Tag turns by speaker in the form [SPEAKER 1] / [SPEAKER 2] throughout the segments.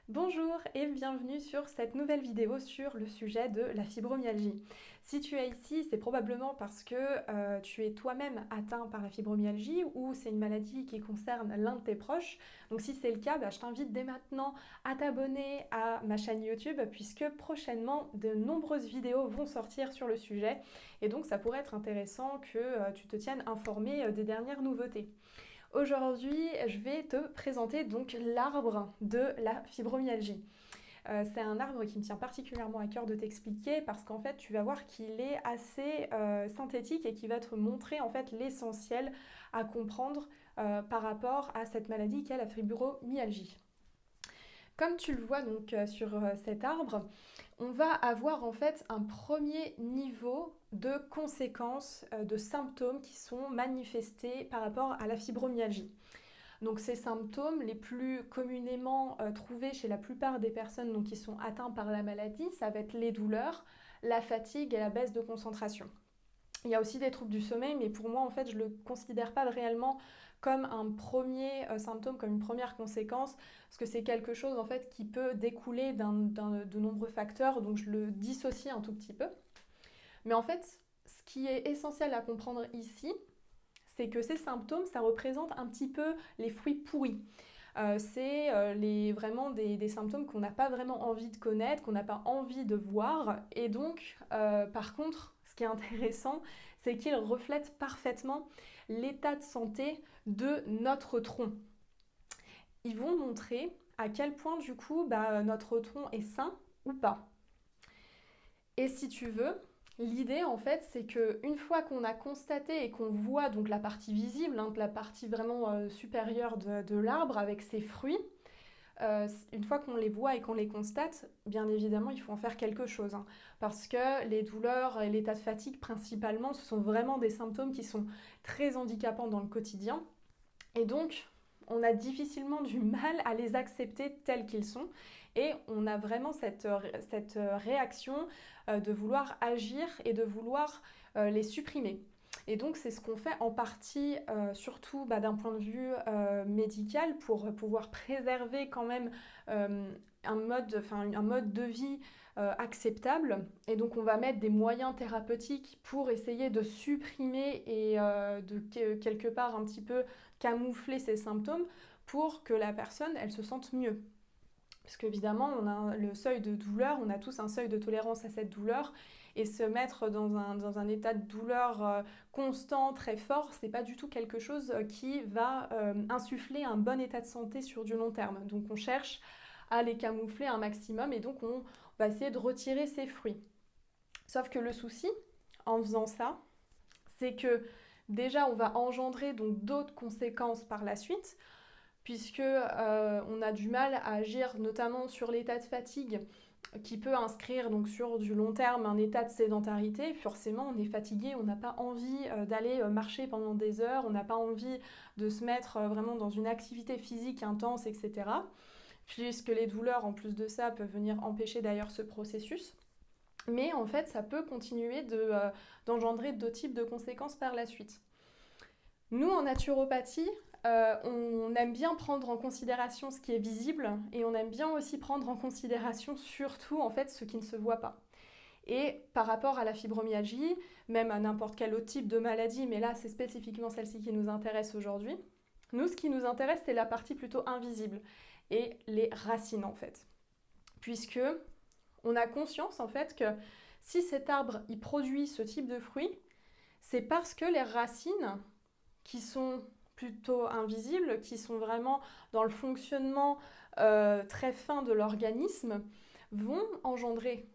[SPEAKER 1] Bonjour et bienvenue sur cette nouvelle vidéo sur le sujet de la fibromyalgie. Si tu es ici, c'est probablement parce que tu es toi-même atteint par la fibromyalgie ou c'est une maladie qui concerne l'un de tes proches. Donc si c'est le cas, je t'invite dès maintenant à t'abonner à ma chaîne YouTube puisque prochainement de nombreuses vidéos vont sortir sur le sujet et donc ça pourrait être intéressant que tu te tiennes informé des dernières nouveautés. Aujourd'hui, je vais te présenter donc l'arbre de la fibromyalgie. C'est un arbre qui me tient particulièrement à cœur de t'expliquer parce qu'en fait, tu vas voir qu'il est assez synthétique et qui va te montrer en fait l'essentiel à comprendre par rapport à cette maladie qu'est la fibromyalgie. Comme tu le vois donc sur cet arbre, on va avoir en fait un premier niveau de conséquences, de symptômes qui sont manifestés par rapport à la fibromyalgie. Donc ces symptômes les plus communément trouvés chez la plupart des personnes donc, qui sont atteintes par la maladie, ça va être les douleurs, la fatigue et la baisse de concentration. Il y a aussi des troubles du sommeil, mais pour moi, en fait, je ne le considère pas réellement comme un premier symptôme, comme une première conséquence, parce que c'est quelque chose, en fait, qui peut découler de nombreux facteurs, donc je le dissocie un tout petit peu. Mais en fait, ce qui est essentiel à comprendre ici, c'est que ces symptômes, ça représente un petit peu les fruits pourris. C'est vraiment des symptômes qu'on n'a pas vraiment envie de connaître, qu'on n'a pas envie de voir. Et donc, par contre, ce qui est intéressant, c'est qu'ils reflètent parfaitement l'état de santé de notre tronc. Ils vont montrer à quel point, du coup, notre tronc est sain ou pas. Et si tu veux, l'idée en fait c'est qu'une fois qu'on a constaté et qu'on voit donc la partie visible, la partie vraiment supérieure de l'arbre avec ses fruits, une fois qu'on les voit et qu'on les constate, bien évidemment il faut en faire quelque chose. Parce que les douleurs et l'état de fatigue principalement, ce sont vraiment des symptômes qui sont très handicapants dans le quotidien. Et donc, on a difficilement du mal à les accepter tels qu'ils sont et on a vraiment cette réaction de vouloir agir et de vouloir les supprimer. Et donc c'est ce qu'on fait en partie, surtout d'un point de vue médical, pour pouvoir préserver quand même un mode de vie acceptable. Et donc on va mettre des moyens thérapeutiques pour essayer de supprimer et de quelque part un petit peu camoufler ces symptômes pour que la personne elle se sente mieux. Parce qu'évidemment, on a le seuil de douleur, on a tous un seuil de tolérance à cette douleur, et se mettre dans un état de douleur constant, très fort, c'est pas du tout quelque chose qui va insuffler un bon état de santé sur du long terme. Donc on cherche à les camoufler un maximum, et donc on va essayer de retirer ces fruits. Sauf que le souci, en faisant ça, c'est que déjà on va engendrer donc d'autres conséquences par la suite, puisque on a du mal à agir notamment sur l'état de fatigue qui peut inscrire donc sur du long terme un état de sédentarité. Forcément, on est fatigué, on n'a pas envie d'aller marcher pendant des heures, on n'a pas envie de se mettre vraiment dans une activité physique intense, etc. Puisque les douleurs, en plus de ça, peuvent venir empêcher d'ailleurs ce processus. Mais en fait, ça peut continuer d'engendrer d'autres types de conséquences par la suite. Nous, en naturopathie, on aime bien prendre en considération ce qui est visible et on aime bien aussi prendre en considération surtout en fait ce qui ne se voit pas. Et par rapport à la fibromyalgie, même à n'importe quel autre type de maladie, mais là c'est spécifiquement celle-ci qui nous intéresse aujourd'hui, nous ce qui nous intéresse c'est la partie plutôt invisible et les racines en fait. Puisque on a conscience en fait que si cet arbre il produit ce type de fruits, c'est parce que les racines qui sont plutôt invisibles, qui sont vraiment dans le fonctionnement très fin de l'organisme, vont engendrer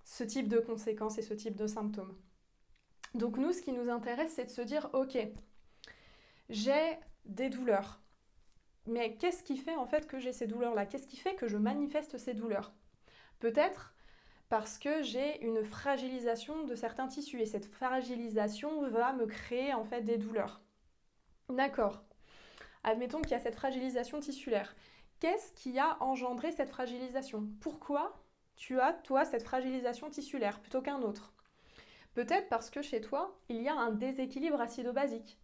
[SPEAKER 1] ce type de conséquences et ce type de symptômes. Donc nous, ce qui nous intéresse, c'est de se dire, ok, j'ai des douleurs, mais qu'est-ce qui fait en fait que j'ai ces douleurs-là? Qu'est-ce qui fait que je manifeste ces douleurs? Peut-être parce que j'ai une fragilisation de certains tissus et cette fragilisation va me créer en fait des douleurs. D'accord. Admettons qu'il y a cette fragilisation tissulaire. Qu'est-ce qui a engendré cette fragilisation? Pourquoi tu as, toi, cette fragilisation tissulaire plutôt qu'un autre? Peut-être parce que chez toi, il y a un déséquilibre acido-basique.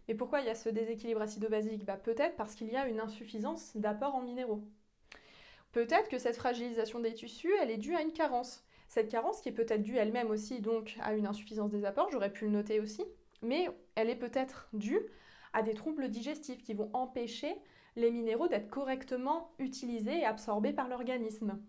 [SPEAKER 1] Mais pourquoi il y a ce déséquilibre acido-basique? Peut-être parce qu'il y a une insuffisance d'apport en minéraux. Peut-être que cette fragilisation des tissus, elle est due à une carence. Cette carence qui est peut-être due elle-même aussi donc à une insuffisance des apports, j'aurais pu le noter aussi, mais elle est peut-être due à des troubles digestifs qui vont empêcher les minéraux d'être correctement utilisés et absorbés par l'organisme.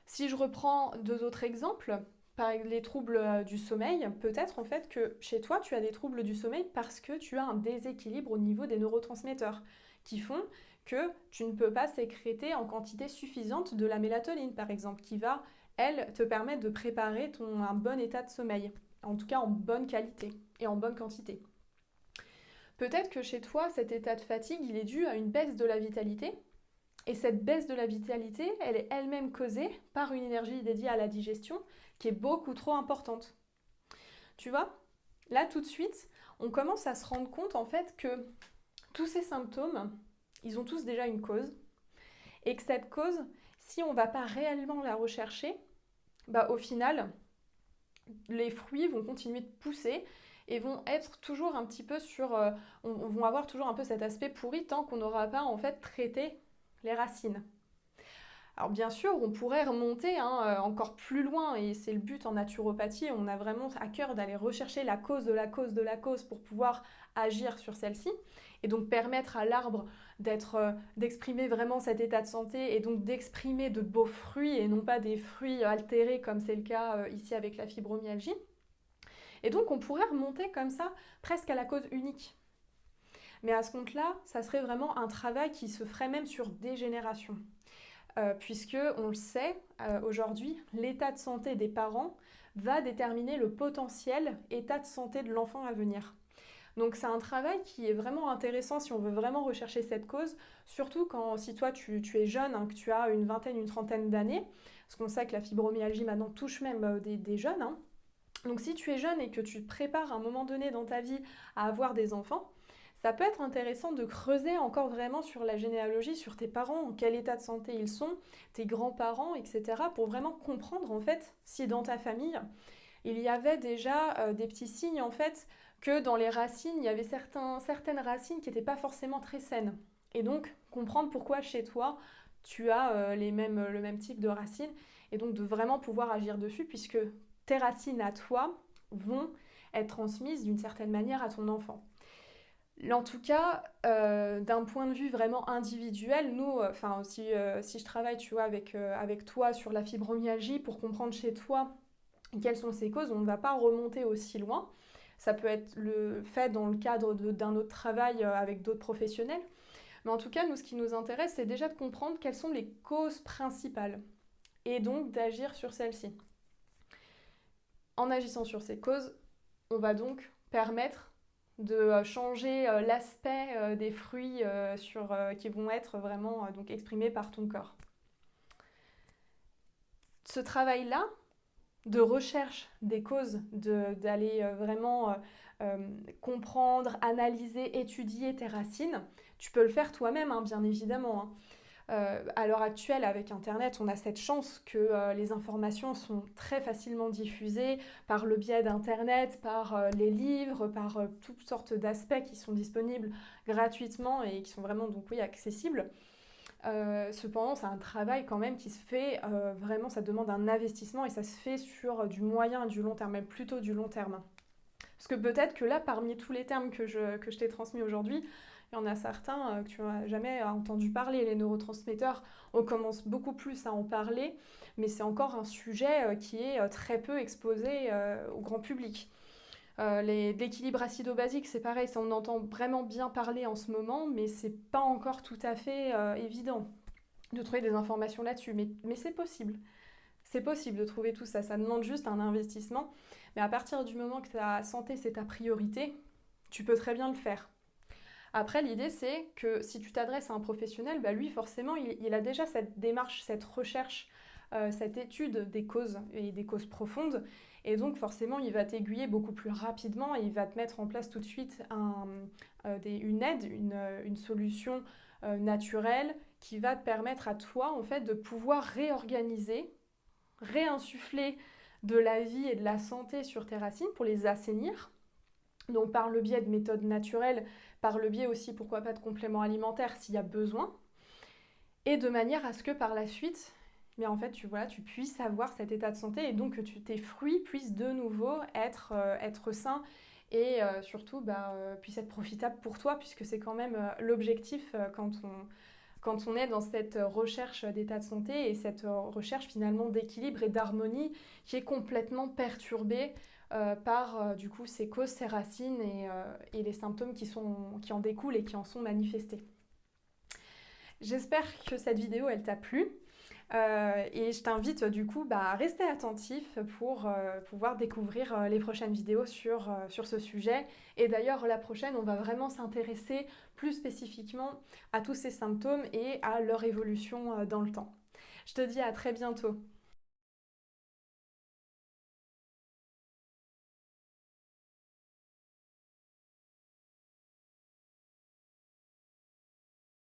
[SPEAKER 1] Si je reprends deux autres exemples, par les troubles du sommeil, peut-être en fait que chez toi tu as des troubles du sommeil parce que tu as un déséquilibre au niveau des neurotransmetteurs qui font que tu ne peux pas sécréter en quantité suffisante de la mélatonine par exemple, qui va, elle, te permettre de préparer un bon état de sommeil, en tout cas en bonne qualité et en bonne quantité. Peut-être que chez toi, cet état de fatigue, il est dû à une baisse de la vitalité. Et cette baisse de la vitalité, elle est elle-même causée par une énergie dédiée à la digestion qui est beaucoup trop importante. Tu vois, là tout de suite, on commence à se rendre compte en fait que tous ces symptômes, ils ont tous déjà une cause. Et que cette cause, si on ne va pas réellement la rechercher, au final, les fruits vont continuer de pousser et vont être toujours un petit peu vont avoir toujours un peu cet aspect pourri tant qu'on n'aura pas en fait traité les racines. Alors bien sûr, on pourrait remonter encore plus loin et c'est le but en naturopathie, on a vraiment à cœur d'aller rechercher la cause de la cause de la cause pour pouvoir agir sur celle-ci et donc permettre à l'arbre d'exprimer vraiment cet état de santé et donc d'exprimer de beaux fruits et non pas des fruits altérés comme c'est le cas ici avec la fibromyalgie. Et donc on pourrait remonter comme ça presque à la cause unique. Mais à ce compte-là, ça serait vraiment un travail qui se ferait même sur des générations. Puisque, on le sait, aujourd'hui, l'état de santé des parents va déterminer le potentiel état de santé de l'enfant à venir. Donc c'est un travail qui est vraiment intéressant si on veut vraiment rechercher cette cause, surtout si toi tu es jeune, que tu as une vingtaine, une trentaine d'années, parce qu'on sait que la fibromyalgie maintenant touche même des jeunes. Donc si tu es jeune et que tu te prépares à un moment donné dans ta vie à avoir des enfants, ça peut être intéressant de creuser encore vraiment sur la généalogie, sur tes parents, en quel état de santé ils sont, tes grands-parents, etc. pour vraiment comprendre en fait si dans ta famille, il y avait déjà des petits signes en fait que dans les racines, il y avait certaines racines qui n'étaient pas forcément très saines. Et donc comprendre pourquoi chez toi, tu as le même type de racines et donc de vraiment pouvoir agir dessus puisque tes racines à toi vont être transmises d'une certaine manière à ton enfant. En tout cas, d'un point de vue vraiment individuel, nous, si je travaille, tu vois, avec toi sur la fibromyalgie pour comprendre chez toi quelles sont ces causes, on ne va pas remonter aussi loin. Ça peut être fait dans le cadre d'un autre travail avec d'autres professionnels. Mais en tout cas, nous, ce qui nous intéresse, c'est déjà de comprendre quelles sont les causes principales et donc d'agir sur celles-ci. En agissant sur ces causes, on va donc permettre de changer l'aspect des fruits qui vont être vraiment donc exprimés par ton corps. Ce travail-là, de recherche des causes, d'aller vraiment comprendre, analyser, étudier tes racines, tu peux le faire toi-même, bien évidemment. À l'heure actuelle, avec Internet, on a cette chance que les informations sont très facilement diffusées par le biais d'Internet, par les livres, par toutes sortes d'aspects qui sont disponibles gratuitement et qui sont vraiment donc oui accessibles. Cependant, c'est un travail quand même qui se fait vraiment, ça demande un investissement et ça se fait sur du moyen et du long terme, même plutôt du long terme. Parce que peut-être que là, parmi tous les termes que je t'ai transmis aujourd'hui, il y en a certains que tu n'as jamais entendu parler. Les neurotransmetteurs, on commence beaucoup plus à en parler, mais c'est encore un sujet qui est très peu exposé au grand public. L'équilibre acido-basique, c'est pareil, ça on entend vraiment bien parler en ce moment, mais c'est pas encore tout à fait évident de trouver des informations là-dessus. Mais c'est possible. C'est possible de trouver tout ça. Ça demande juste un investissement. Mais à partir du moment que ta santé, c'est ta priorité, tu peux très bien le faire. Après, l'idée, c'est que si tu t'adresses à un professionnel, lui, forcément, il a déjà cette démarche, cette recherche, cette étude des causes et des causes profondes. Et donc, forcément, il va t'aiguiller beaucoup plus rapidement et il va te mettre en place tout de suite une aide, une solution naturelle qui va te permettre à toi, en fait, de pouvoir réorganiser, réinsuffler de la vie et de la santé sur tes racines pour les assainir. Donc par le biais de méthodes naturelles, par le biais aussi, pourquoi pas, de compléments alimentaires s'il y a besoin. et de manière à ce que par la suite, mais en fait, tu puisses avoir cet état de santé et donc que tes fruits puissent de nouveau être sains et surtout puissent être profitables pour toi, puisque c'est quand même l'objectif quand on est dans cette recherche d'état de santé et cette recherche finalement d'équilibre et d'harmonie qui est complètement perturbée par du coup ces causes, ces racines et les symptômes qui en découlent et qui en sont manifestés. J'espère que cette vidéo elle t'a plu. Et je t'invite du coup à rester attentif pour pouvoir découvrir les prochaines vidéos sur ce sujet. Et d'ailleurs, la prochaine, on va vraiment s'intéresser plus spécifiquement à tous ces symptômes et à leur évolution dans le temps. Je te dis à très bientôt.